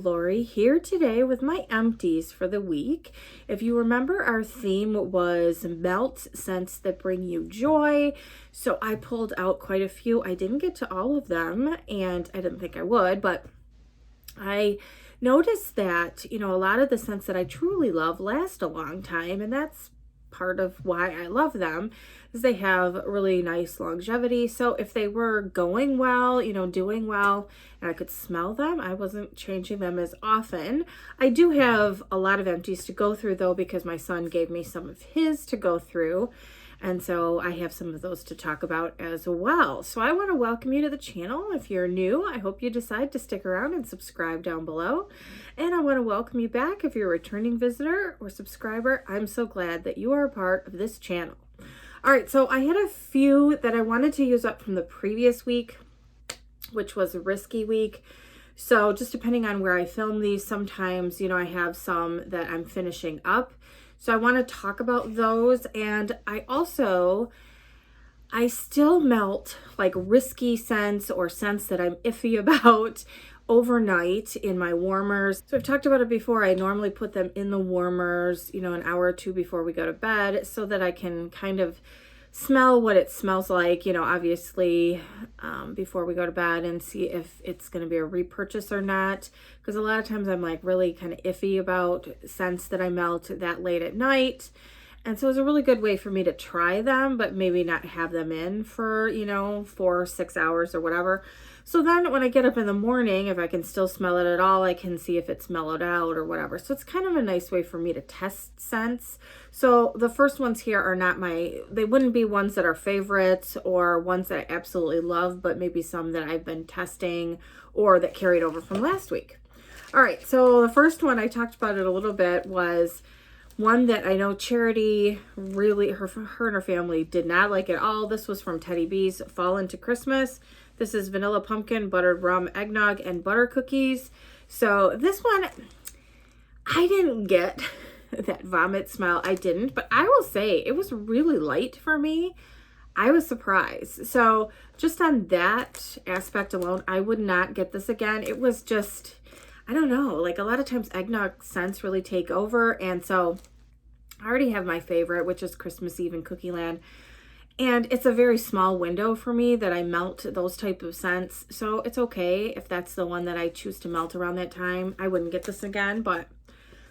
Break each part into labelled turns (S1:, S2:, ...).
S1: Lori here today with my empties for the week. If you remember, our theme was melt scents that bring you joy. So I pulled out quite a few. I didn't get to all of them and I didn't think I would, but I noticed that, a lot of the scents that I truly love last a long time, and that's part of why I love them, is they have really nice longevity. So if they were going well, doing well, and I could smell them, I wasn't changing them as often. I do have a lot of empties to go through though, because my son gave me some of his to go through. And so I have some of those to talk about as well. So I want to welcome you to the channel. If you're new, I hope you decide to stick around and subscribe down below. And I want to welcome you back if you're a returning visitor or subscriber. I'm so glad that you are a part of this channel. All right, so I had a few that I wanted to use up from the previous week, which was a risky week. So just depending on where I film these, sometimes, I have some that I'm finishing up. So I want to talk about those. And I still melt like risky scents or scents that I'm iffy about overnight in my warmers. So I've talked about it before. I normally put them in the warmers, an hour or two before we go to bed so that I can kind of smell what it smells like, obviously before we go to bed, and see if it's going to be a repurchase or not. Because a lot of times I'm like really kind of iffy about scents that I melt that late at night. And so it's a really good way for me to try them, but maybe not have them in for, 4 or 6 hours or whatever. So then when I get up in the morning, if I can still smell it at all, I can see if it's mellowed out or whatever. So it's kind of a nice way for me to test scents. So the first ones here are not they wouldn't be ones that are favorites or ones that I absolutely love, but maybe some that I've been testing or that carried over from last week. All right, so the first one, I talked about it a little bit, was one that I know Charity really, her and her family did not like at all. This was from Teddy B's Fall into Christmas. This is vanilla pumpkin, buttered rum, eggnog, and butter cookies. So this one, I didn't get that vomit smell. I didn't, but I will say it was really light for me. I was surprised. So just on that aspect alone, I would not get this again. It was just, I don't know, like a lot of times eggnog scents really take over. And so I already have my favorite, which is Christmas Eve in Cookie Land. And it's a very small window for me that I melt those type of scents. So it's okay if that's the one that I choose to melt around that time. I wouldn't get this again, but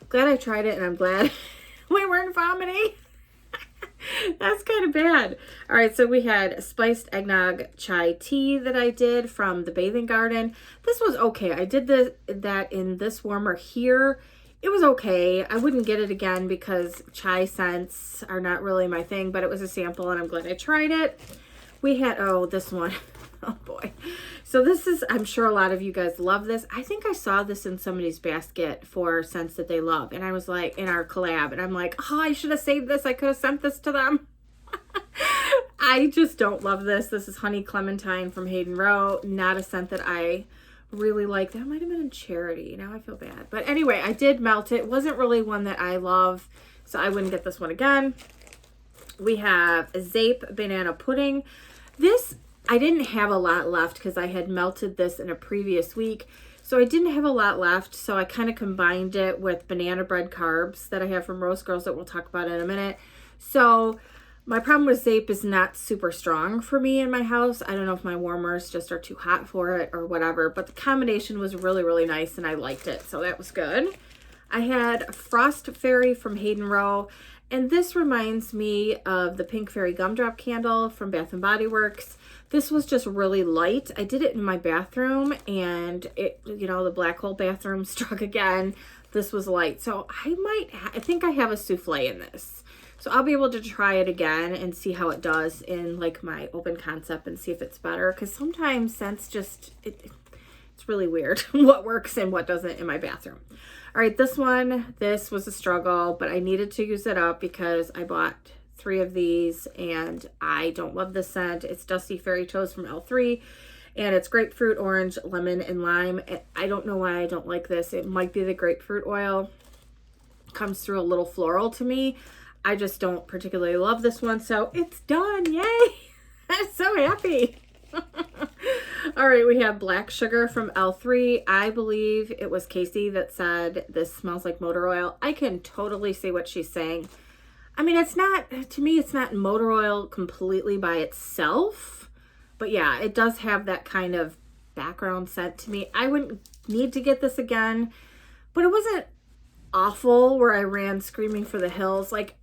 S1: glad I tried it, and I'm glad we weren't vomiting. That's kind of bad. All right, so we had spiced eggnog chai tea that I did from the Bathing Garden. This was okay. I did that in this warmer here. It was okay. I wouldn't get it again because chai scents are not really my thing, but it was a sample and I'm glad I tried it. We had, this one. Oh boy. So this is, I'm sure a lot of you guys love this. I think I saw this in somebody's basket for scents that they love. And I was like, in our collab, and I'm like, oh, I should have saved this. I could have sent this to them. I just don't love this. This is Honey Clementine from Hayden Row. Not a scent that I really like. That might have been in Charity. Now I feel bad. But anyway, I did melt it. It wasn't really one that I love, so I wouldn't get this one again. We have Zape Banana Pudding. This, I didn't have a lot left because I had melted this in a previous week. So I didn't have a lot left. So I kind of combined it with banana bread carbs that I have from Rose Girls that we'll talk about in a minute. So my problem with Zape is not super strong for me in my house. I don't know if my warmers just are too hot for it or whatever, but the combination was really, really nice and I liked it. So that was good. I had Frost Fairy from Hayden Row, and this reminds me of the Pink Fairy Gumdrop Candle from Bath & Body Works. This was just really light. I did it in my bathroom and it, the black hole bathroom struck again. This was light. So I think I have a souffle in this. So I'll be able to try it again and see how it does in like my open concept and see if it's better. Because sometimes scents just, it's really weird what works and what doesn't in my bathroom. All right, this was a struggle, but I needed to use it up because I bought 3 of these and I don't love this scent. It's Dusty Fairy Toes from L3 and it's grapefruit, orange, lemon, and lime. I don't know why I don't like this. It might be the grapefruit oil. Comes through a little floral to me. I just don't particularly love this one, so it's done. Yay! I'm so happy. All All right, we have black sugar from L3. I believe it was Casey that said this smells like motor oil. I can totally see what she's saying. I mean, it's not, to me, it's not motor oil completely by itself. But yeah, it does have that kind of background scent to me. I wouldn't need to get this again, but it wasn't awful where I ran screaming for the hills. Like,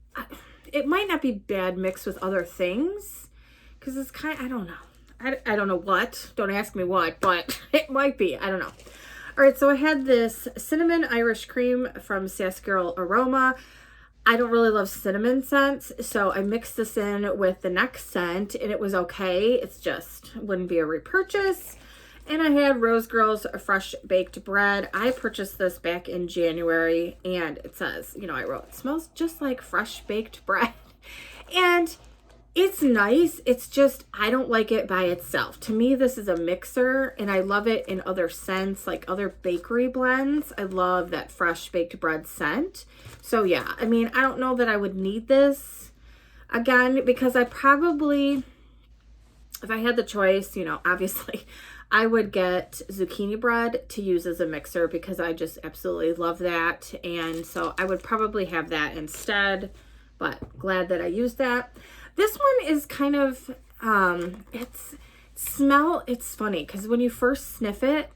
S1: it might not be bad mixed with other things because it's kind of, I don't know. I don't know what. Don't ask me what, but it might be. I don't know. All right, so I had this cinnamon Irish cream from Sass Girl Aroma. I don't really love cinnamon scents, so I mixed this in with the next scent, and it was okay. It's just wouldn't be a repurchase. And I had Rose Girl's Fresh Baked Bread. I purchased this back in January, and it says, you know, I wrote, it smells just like fresh baked bread. And it's nice. It's just, I don't like it by itself. To me, this is a mixer, and I love it in other scents, like other bakery blends. I love that fresh baked bread scent. So yeah, I mean, I don't know that I would need this again, because I probably, if I had the choice, you know, obviously I would get zucchini bread to use as a mixer because I just absolutely love that. And so I would probably have that instead, but glad that I used that. This one is kind of, it's funny because when you first sniff it,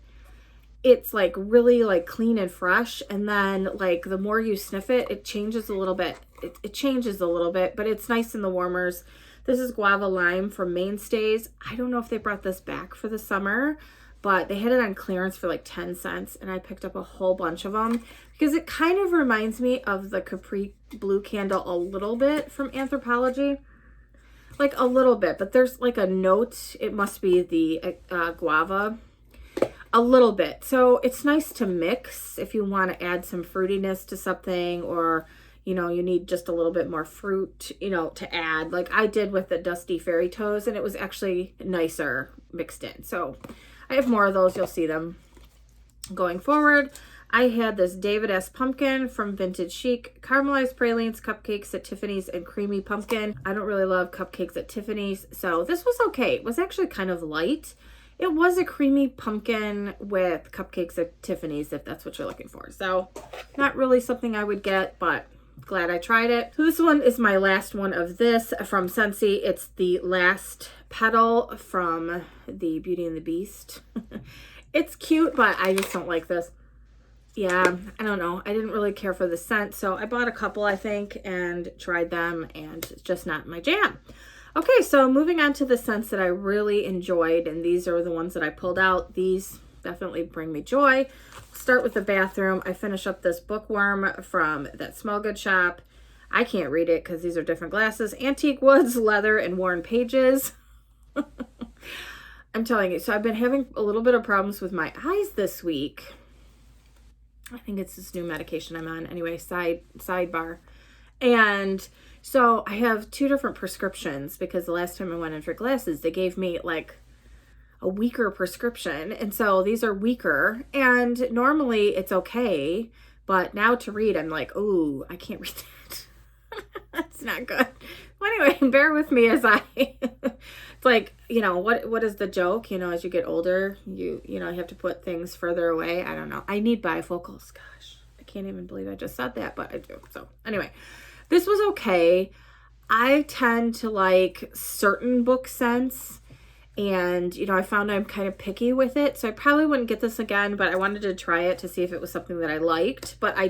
S1: it's like really like clean and fresh. And then like the more you sniff it, it changes a little bit. It changes a little bit, but it's nice in the warmers. This is Guava Lime from Mainstays. I don't know if they brought this back for the summer, but they had it on clearance for like 10 cents. And I picked up a whole bunch of them because it kind of reminds me of the Capri Blue Candle a little bit from Anthropologie. Like a little bit, but there's like a note. It must be the guava. A little bit. So it's nice to mix if you want to add some fruitiness to something, or, you know, you need just a little bit more fruit, you know, to add. Like I did with the Dusty Fairy Toes, and it was actually nicer mixed in. So I have more of those. You'll see them going forward. I had this David S. Pumpkin from Vintage Chic, caramelized pralines, cupcakes at Tiffany's, and creamy pumpkin. I don't really love cupcakes at Tiffany's, so this was okay. It was actually kind of light. It was a creamy pumpkin with cupcakes at Tiffany's, if that's what you're looking for. So not really something I would get, but glad I tried it. So this one is my last one of this from Scentsy. It's the last petal from the Beauty and the Beast. It's cute, but I just don't like this. Yeah, I don't know. I didn't really care for the scent, so I bought a couple, I think, and tried them, and it's just not my jam. Okay, so moving on to the scents that I really enjoyed, and these are the ones that I pulled out. These definitely bring me joy. Start with the bathroom. I finish up this Bookworm from that Smell Good shop. I can't read it because these are different glasses. Antique Woods, Leather, and Worn Pages. I'm telling you, so I've been having a little bit of problems with my eyes this week. I think it's this new medication I'm on. Anyway, sidebar. And so I have 2 different prescriptions because the last time I went in for glasses, they gave me like a weaker prescription. And so these are weaker, and normally it's okay. But now to read, I'm like, oh, I can't read that. That's not good. Well, anyway, bear with me as I, it's like, you know, what is the joke? You know, as you get older, you know, you have to put things further away. I don't know. I need bifocals. Gosh, I can't even believe I just said that, but I do. So anyway, this was okay. I tend to like certain book scents, and, you know, I found I'm kind of picky with it. So I probably wouldn't get this again, but I wanted to try it to see if it was something that I liked. But I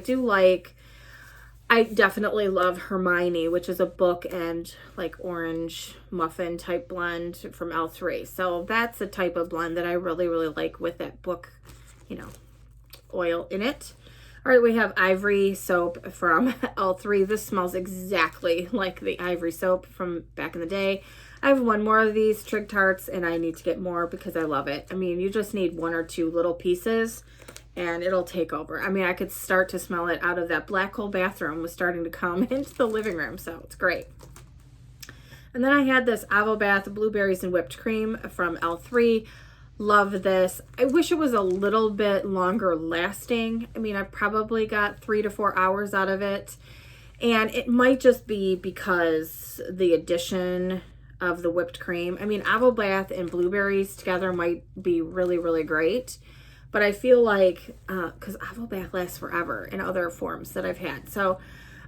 S1: definitely love Hermione, which is a book and like orange muffin type blend from L3. So that's the type of blend that I really, really like with that book, you know, oil in it. All right, we have Ivory soap from L3. This smells exactly like the Ivory soap from back in the day. I have one more of these Trig Tarts, and I need to get more because I love it. I mean, you just need 1 or 2 little pieces, and it'll take over. I mean, I could start to smell it out of that black hole bathroom was starting to come into the living room, so it's great. And then I had this Avobath Blueberries and Whipped Cream from L3. Love this. I wish it was a little bit longer lasting. I mean, I probably got 3 to 4 hours out of it. And it might just be because the addition of the whipped cream. I mean, Avo Bath and blueberries together might be really, really great. But I feel like, because Avo Bath lasts forever in other forms that I've had. So,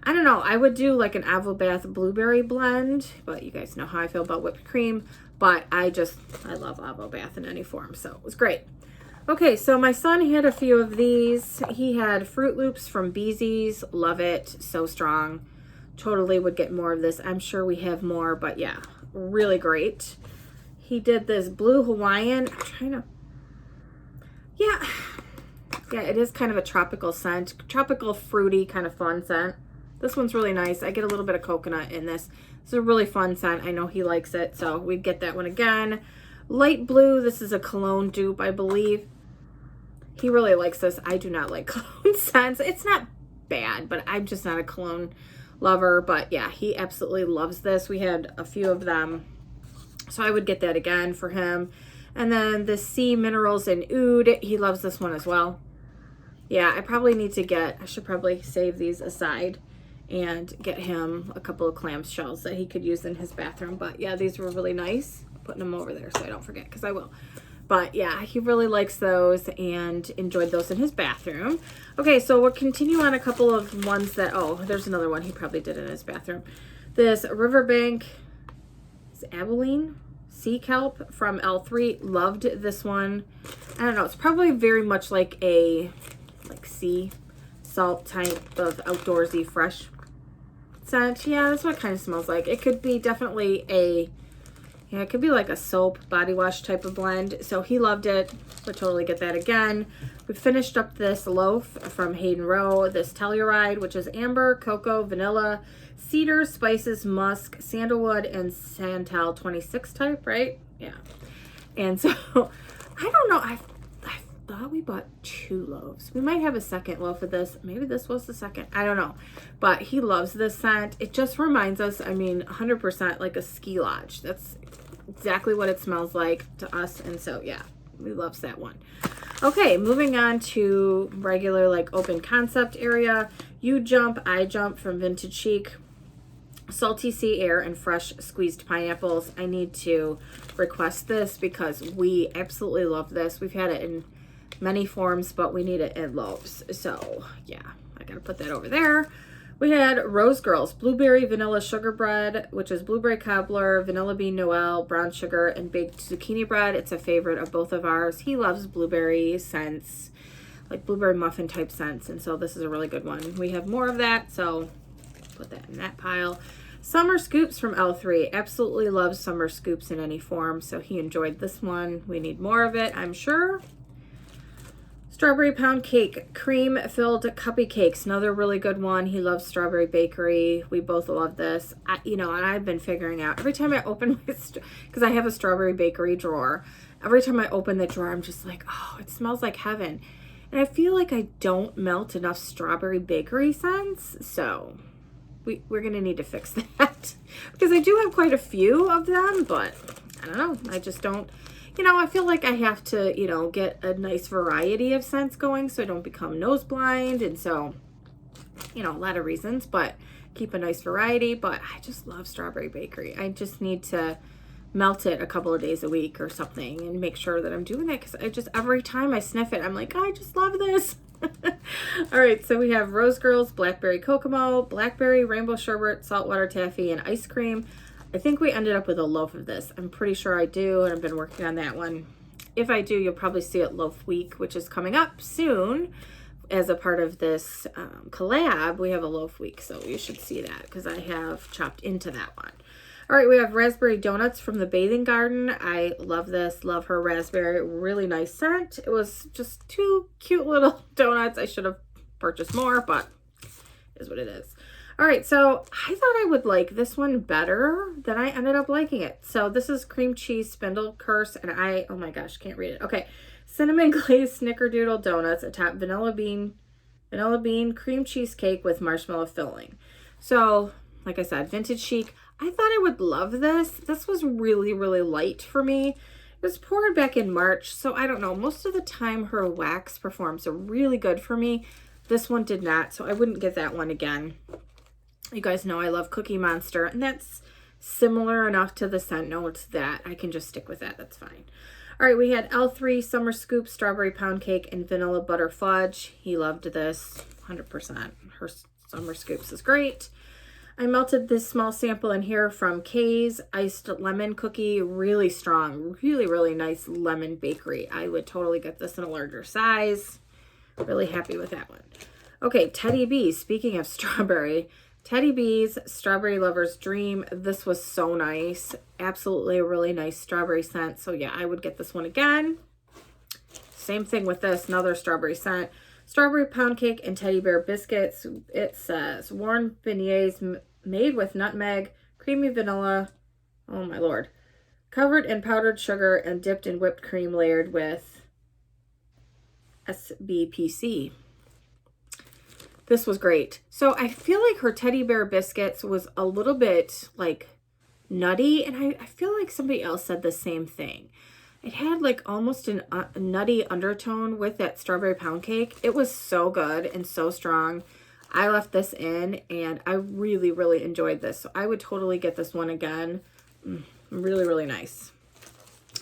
S1: I don't know. I would do like an Avo Bath blueberry blend. But you guys know how I feel about whipped cream. But I love Avo Bath in any form. So, it was great. Okay, so my son had a few of these. He had Fruit Loops from Beezy's. Love it. So strong. Totally would get more of this. I'm sure we have more. But yeah, really great. He did this Blue Hawaiian. I'm trying to... Yeah, it is kind of a tropical scent. Tropical, fruity, kind of fun scent. This one's really nice. I get a little bit of coconut in this. It's a really fun scent. I know he likes it, so we'd get that one again. Light blue. This is a cologne dupe, I believe. He really likes this. I do not like cologne scents. It's not bad, but I'm just not a cologne lover. But yeah, he absolutely loves this. We had a few of them, so I would get that again for him. And then the Sea Minerals and Oud. He loves this one as well. Yeah, I should probably save these aside and get him a couple of clamshells that he could use in his bathroom. But yeah, these were really nice. Putting them over there so I don't forget, because I will. But yeah, he really likes those and enjoyed those in his bathroom. Okay, so we'll continue on a couple of ones that, oh, there's another one he probably did in his bathroom. This Riverbank, is Abilene? Sea kelp from L3. Loved this one. I don't know. It's probably very much like a sea salt type of outdoorsy fresh scent. Yeah, that's what it kind of smells like. It could be definitely it could be like a soap body wash type of blend. So he loved it. We'll totally get that again. We finished up this loaf from Hayden Rowe. This Telluride, which is amber, cocoa, vanilla, cedar, spices, musk, sandalwood, and santal 26 type, right? Yeah. And so, I don't know. I thought we bought 2 loaves. We might have a second loaf of this. Maybe this was the second. I don't know. But he loves this scent. It just reminds us, I mean, 100% like a ski lodge. That's exactly what it smells like to us. And so, yeah, we loves that one. Okay, moving on to regular like open concept area. You Jump, I Jump from Vintage Chic. Salty sea air and fresh squeezed pineapples. I need to request this because we absolutely love this. We've had it in many forms, but we need it in loaves. So yeah, I gotta put that over there. We had Rose Girls Blueberry Vanilla Sugar Bread, which is blueberry cobbler, vanilla bean Noel, brown sugar, and baked zucchini bread. It's a favorite of both of ours. He loves blueberry scents, like blueberry muffin type scents, and so this is a really good one. We have more of that, so put that in that pile. Summer Scoops from L3. Absolutely loves summer scoops in any form, so he enjoyed this one. We need more of it, I'm sure. Strawberry Pound Cake, cream-filled cuppy cakes. Another really good one. He loves Strawberry Bakery. We both love this. And I've been figuring out, every time I open my, because I have a Strawberry Bakery drawer, every time I open the drawer, I'm just like, oh, it smells like heaven. And I feel like I don't melt enough Strawberry Bakery scents, so we're going to need to fix that. Because I do have quite a few of them, but I don't know. I just don't. I feel like I have to, get a nice variety of scents going so I don't become nose blind. And so, a lot of reasons, but keep a nice variety. But I just love Strawberry Bakery. I just need to melt it a couple of days a week or something and make sure that I'm doing that, because every time I sniff it, I'm like, I just love this. All right, so we have Rose Girls, Blackberry Kokomo, Blackberry Rainbow Sherbet, Saltwater Taffy, and Ice Cream. I think we ended up with a loaf of this. I'm pretty sure I do, and I've been working on that one. If I do, you'll probably see it Loaf Week, which is coming up soon. As a part of this collab, we have a Loaf Week, so you should see that because I have chopped into that one. All right, we have Raspberry Donuts from the Bathing Garden. I love this. Love her raspberry. Really nice scent. It was just 2 cute little donuts. I should have purchased more, but it is what it is. All right, so I thought I would like this one better than I ended up liking it. So this is Cream Cheese Spindle Curse, and oh my gosh, can't read it. Okay, Cinnamon Glazed Snickerdoodle Donuts atop vanilla bean cream cheesecake with marshmallow filling. So, like I said, Vintage Chic. I thought I would love this. This was really, really light for me. It was poured back in March, so I don't know. Most of the time her wax performs really good for me. This one did not, so I wouldn't get that one again. You guys know I love Cookie Monster, and that's similar enough to the scent notes that I can just stick with that. That's fine. All right, we had L3 Summer Scoop Strawberry Pound Cake and Vanilla Butter Fudge. He loved this 100%. Her Summer Scoops is great. I melted this small sample in here from Kay's Iced Lemon Cookie. Really strong, really, really nice lemon bakery. I would totally get this in a larger size. Really happy with that one. Okay, Teddy B. Speaking of strawberry, Teddy B's Strawberry Lover's Dream. This was so nice. Absolutely a really nice strawberry scent. So yeah, I would get this one again. Same thing with this, another strawberry scent. Strawberry Pound Cake and Teddy Bear Biscuits. It says warm beignets made with nutmeg, creamy vanilla, oh my lord, covered in powdered sugar and dipped in whipped cream layered with SBPC. This was great. So I feel like her Teddy Bear Biscuits was a little bit like nutty, and I feel like somebody else said the same thing. It had like almost a nutty undertone with that Strawberry Pound Cake. It was so good and so strong. I left this in and I really, really enjoyed this. So I would totally get this one again. Really, really nice.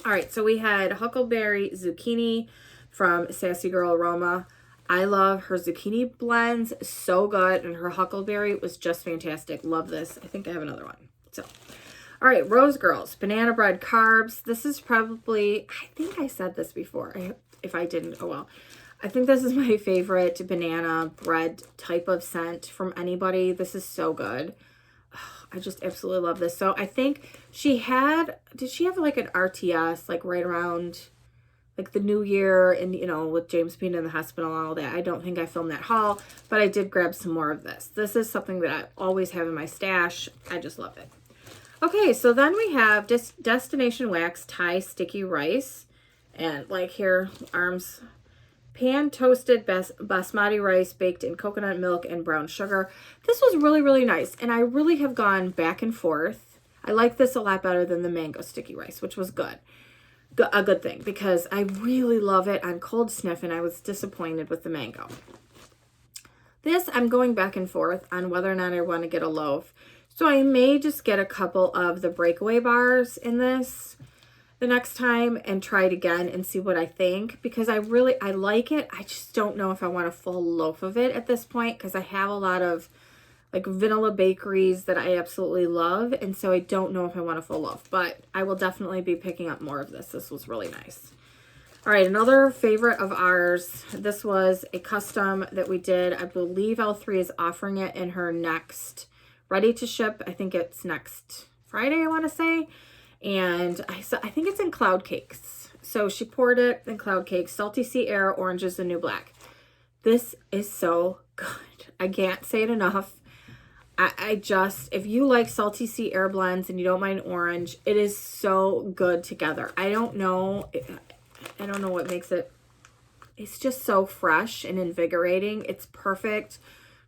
S1: All right, so we had Huckleberry Zucchini from Sassy Girl Aroma. I love her zucchini blends, so good, and her huckleberry was just fantastic. Love this. I think I have another one. So, all right, Rose Girls, banana bread carbs. This is probably, I think I said this before. If I didn't, oh well. I think this is my favorite banana bread type of scent from anybody. This is so good. I just absolutely love this. So I think she had, did she have like an RTS like right around like the new year, and you know, with James being in the hospital and all that? I don't think I filmed that haul, but I did grab some more of this. This is something that I always have in my stash. I just love it. Okay, so then we have Destination Wax Thai Sticky Rice, and like here, arms, pan toasted basmati rice baked in coconut milk and brown sugar. This was really, really nice, and I really have gone back and forth. I like this a lot better than the mango sticky rice, which was good. A good thing, because I really love it on cold sniff, and I was disappointed with the mango. This, I'm going back and forth on whether or not I want to get a loaf. So I may just get a couple of the breakaway bars in this the next time and try it again and see what I think, because I like it. I just don't know if I want a full loaf of it at this point, because I have a lot of like vanilla bakeries that I absolutely love, and so I don't know if I want a full loaf, but I will definitely be picking up more of this. This was really nice. All right, another favorite of ours. This was a custom that we did. I believe L3 is offering it in her next ready to ship. I think it's next Friday, I want to say. And I think it's in cloud cakes. So she poured it in cloud cakes. Salty Sea Air, Orange is the New Black. This is so good. I can't say it enough. I just, if you like Salty Sea Air blends and you don't mind orange, it is so good together. I don't know what makes it. It's just so fresh and invigorating. It's perfect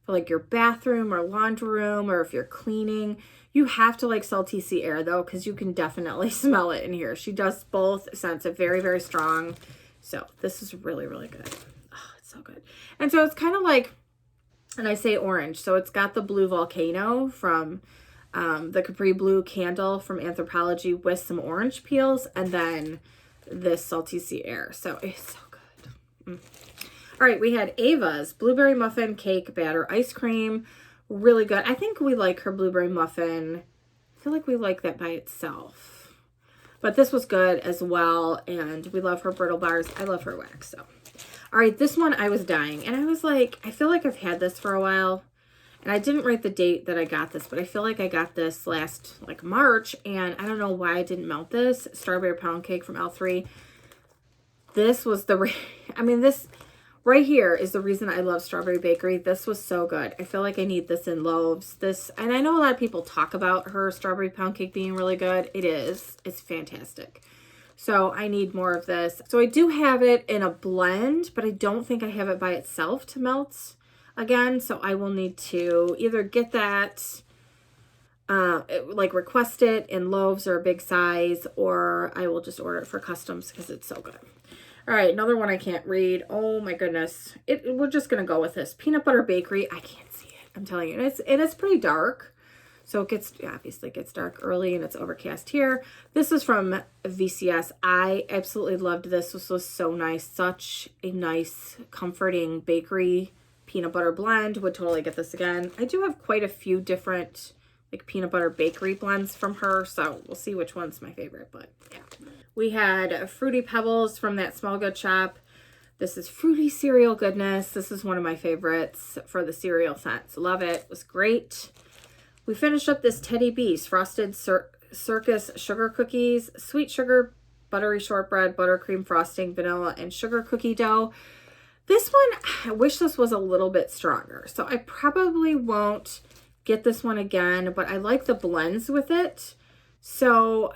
S1: for like your bathroom or laundry room, or if you're cleaning. You have to like Salty Sea Air though, because you can definitely smell it in here. She does both scents, are very, very strong. So this is really, really good. Oh, it's so good. And so it's kind of like, and I say orange, so it's got the blue volcano from the Capri Blue candle from Anthropologie with some orange peels, and then this Salty Sea Air. So it's so good. All right, we had Ava's Blueberry Muffin Cake Batter Ice Cream. Really good. I think we like her Blueberry Muffin. I feel like we like that by itself. But this was good as well, and we love her brittle bars. I love her wax, so. All right, this one I was dying, and I was like, I feel like I've had this for a while, and I didn't write the date that I got this, but I feel like I got this last, like, March, and I don't know why I didn't melt this. Strawberry Pound Cake from L3. This was this right here is the reason I love Strawberry Bakery. This was so good. I feel like I need this in loaves. And I know a lot of people talk about her Strawberry Pound Cake being really good. It is. It's fantastic. So I need more of this. So I do have it in a blend, but I don't think I have it by itself to melt again. So I will need to either get that, request it in loaves or a big size, or I will just order it for customs because it's so good. All right, another one I can't read. Oh my goodness. We're just going to go with this. Peanut Butter Bakery. I can't see it. I'm telling you. And it's pretty dark. So it gets, obviously it gets dark early and it's overcast here. This is from VCS. I absolutely loved this. This was so nice. Such a nice, comforting bakery peanut butter blend. Would totally get this again. I do have quite a few different like peanut butter bakery blends from her, so we'll see which one's my favorite, but yeah. We had Fruity Pebbles from that Small Good shop. This is fruity cereal goodness. This is one of my favorites for the cereal scents. Love it. It was great. We finished up this Teddy B's Frosted Circus Sugar Cookies, sweet sugar, buttery shortbread, buttercream frosting, vanilla, and sugar cookie dough. This one, I wish this was a little bit stronger. So I probably won't get this one again, but I like the blends with it. So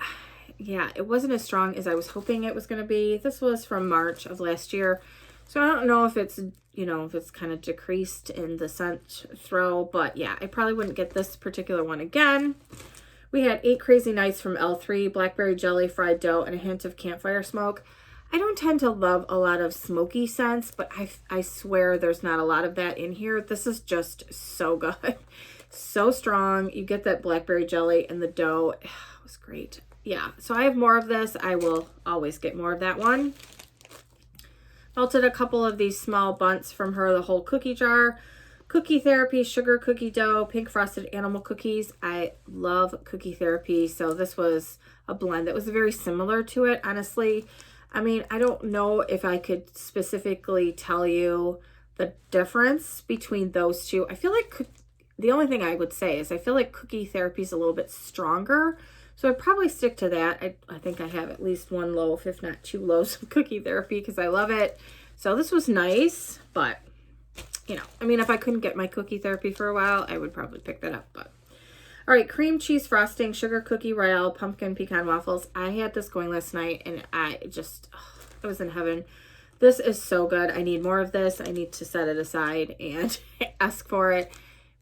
S1: yeah, it wasn't as strong as I was hoping it was going to be. This was from March of last year. So I don't know if it's, you know, if it's kind of decreased in the scent throw, but yeah, I probably wouldn't get this particular one again. We had 8 Crazy Nights from L3, blackberry jelly, fried dough, and a hint of campfire smoke. I don't tend to love a lot of smoky scents, but I swear there's not a lot of that in here. This is just so good. So strong. You get that blackberry jelly and the dough. It was great. Yeah, so I have more of this. I will always get more of that one. Melted a couple of these small bunts from her, the whole cookie jar. Cookie Therapy, sugar cookie dough, pink frosted animal cookies. I love Cookie Therapy, so this was a blend that was very similar to it, honestly. I mean, I don't know if I could specifically tell you the difference between those two. I feel like the only thing I would say is I feel like Cookie Therapy is a little bit stronger. So I'd probably stick to that. I think I have at least one loaf, if not 2 loaves of Cookie Therapy because I love it. So this was nice, but, you know, I mean, if I couldn't get my Cookie Therapy for a while, I would probably pick that up. But all right, cream cheese frosting, sugar cookie royale, pumpkin pecan waffles. I had this going last night, and I was in heaven. This is so good. I need more of this. I need to set it aside and ask for it.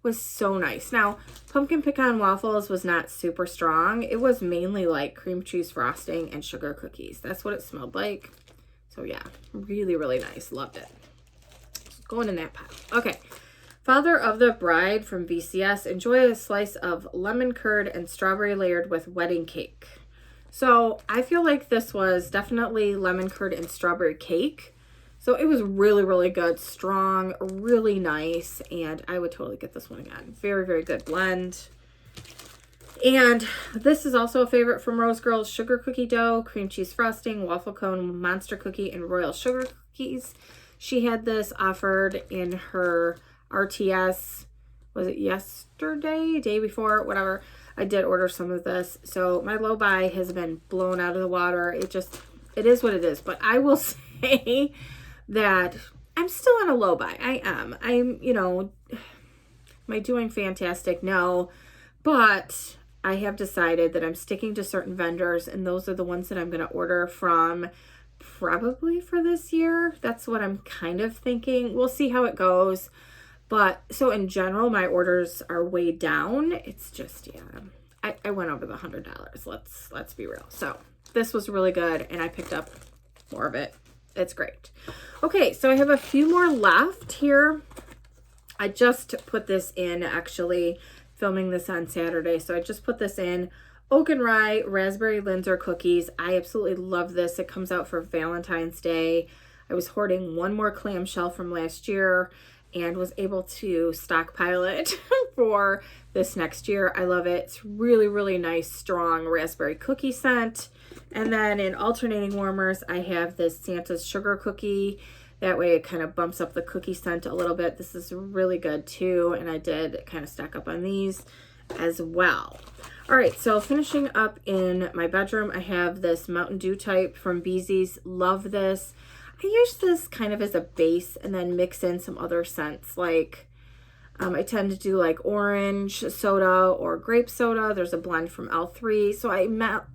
S1: Was so nice. Now, pumpkin pecan waffles was not super strong. It was mainly like cream cheese frosting and sugar cookies. That's what it smelled like. So yeah, really, really nice. Loved it. Going in that pile. Okay. Father of the Bride from VCS. Enjoy a slice of lemon curd and strawberry layered with wedding cake. So I feel like this was definitely lemon curd and strawberry cake. So it was really, really good, strong, really nice, and I would totally get this one again. Very, very good blend. And this is also a favorite from Rose Girls, sugar cookie dough, cream cheese frosting, waffle cone, monster cookie, and royal sugar cookies. She had this offered in her RTS, was it yesterday, day before, whatever. I did order some of this. So my low buy has been blown out of the water. It is what it is. But I will say that I'm still on a low buy. I'm, you know, am I doing fantastic? No, but I have decided that I'm sticking to certain vendors, and those are the ones that I'm going to order from probably for this year. That's what I'm kind of thinking. We'll see how it goes. But so in general, my orders are way down. It's just, yeah, I went over the $100. Let's be real. So this was really good, and I picked up more of it. It's great. Okay, so I have a few more left here. I just put this in, actually, filming this on Saturday. So I just put this in. Oak and Rye Raspberry Linzer Cookies. I absolutely love this. It comes out for Valentine's Day. I was hoarding one more clamshell from last year and was able to stockpile it for this next year. I love it. It's really, really nice, strong raspberry cookie scent. And then in alternating warmers, I have this Santa's sugar cookie. That way it kind of bumps up the cookie scent a little bit. This is really good too. And I did kind of stack up on these as well. All right, so finishing up in my bedroom, I have this Mountain Dew type from Beezy's. Love this. I use this kind of as a base and then mix in some other scents. Like I tend to do like orange soda or grape soda. There's a blend from L3. So I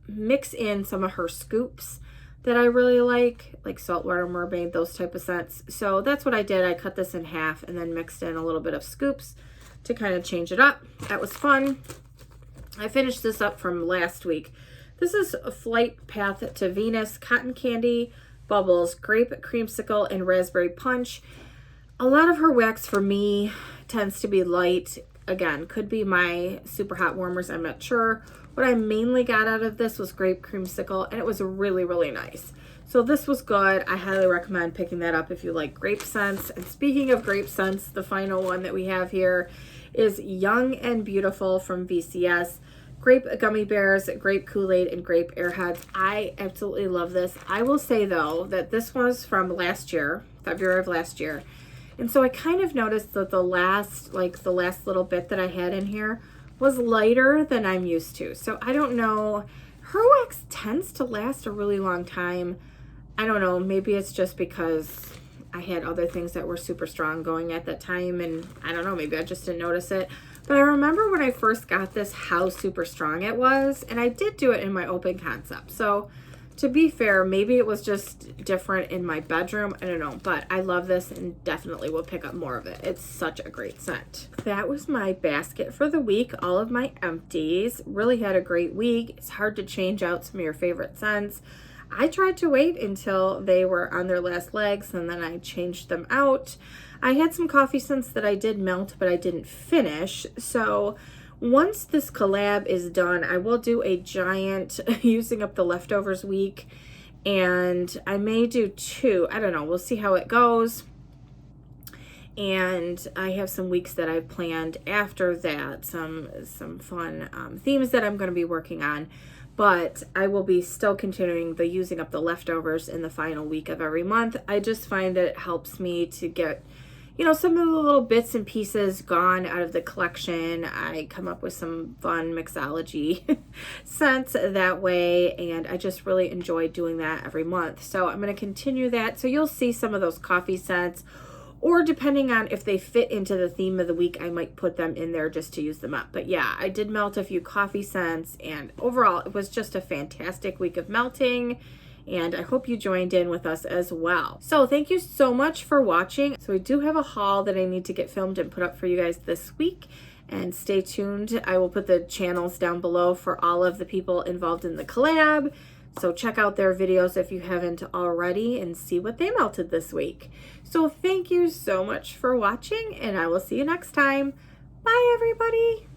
S1: mix in some of her scoops that I really like Saltwater Mermaid, those type of scents. So that's what I did. I cut this in half and then mixed in a little bit of scoops to kind of change it up. That was fun. I finished this up from last week. This is a Flight Path to Venus Cotton Candy Bubbles, Grape Creamsicle, and Raspberry Punch. A lot of her wax for me tends to be light. again, could be my super hot warmers. I'm not sure. What I mainly got out of this was grape creamsicle, and it was really, really nice. So this was good. I highly recommend picking that up if you like grape scents. And speaking of grape scents, the final one that we have here is Young and Beautiful from VCS. Grape gummy bears, grape Kool-Aid, and grape airheads. I absolutely love this. I will say though that this was from last year, February of last year. And so I kind of noticed that the last little bit that I had in here was lighter than I'm used to. So I don't know. Her wax tends to last a really long time. I don't know, maybe it's just because I had other things that were super strong going at that time, and I don't know, maybe I just didn't notice it. But I remember when I first got this how super strong it was, and I did do it in my open concept. So to be fair, maybe it was just different in my bedroom. I don't know, but I love this and definitely will pick up more of it. It's such a great scent. That was my basket for the week. All of my empties. Really had a great week. It's hard to change out some of your favorite scents. I tried to wait until they were on their last legs and then I changed them out. I had some coffee scents that I did melt, but I didn't finish. So once this collab is done, I will do a giant using up the leftovers week, and I may do 2. I don't know. We'll see how it goes. And I have some weeks that I've planned after that, some fun themes that I'm going to be working on. But I will be still continuing the using up the leftovers in the final week of every month. I just find that it helps me to get, you know, some of the little bits and pieces gone out of the collection. I come up with some fun mixology scents that way, and I just really enjoy doing that every month. So I'm going to continue that. So you'll see some of those coffee scents, or depending on if they fit into the theme of the week, I might put them in there just to use them up. But yeah, I did melt a few coffee scents, and overall it was just a fantastic week of melting, and I hope you joined in with us as well. So thank you so much for watching. So I do have a haul that I need to get filmed and put up for you guys this week, and stay tuned. I will put the channels down below for all of the people involved in the collab. So check out their videos if you haven't already and see what they melted this week. So thank you so much for watching, and I will see you next time. Bye, everybody.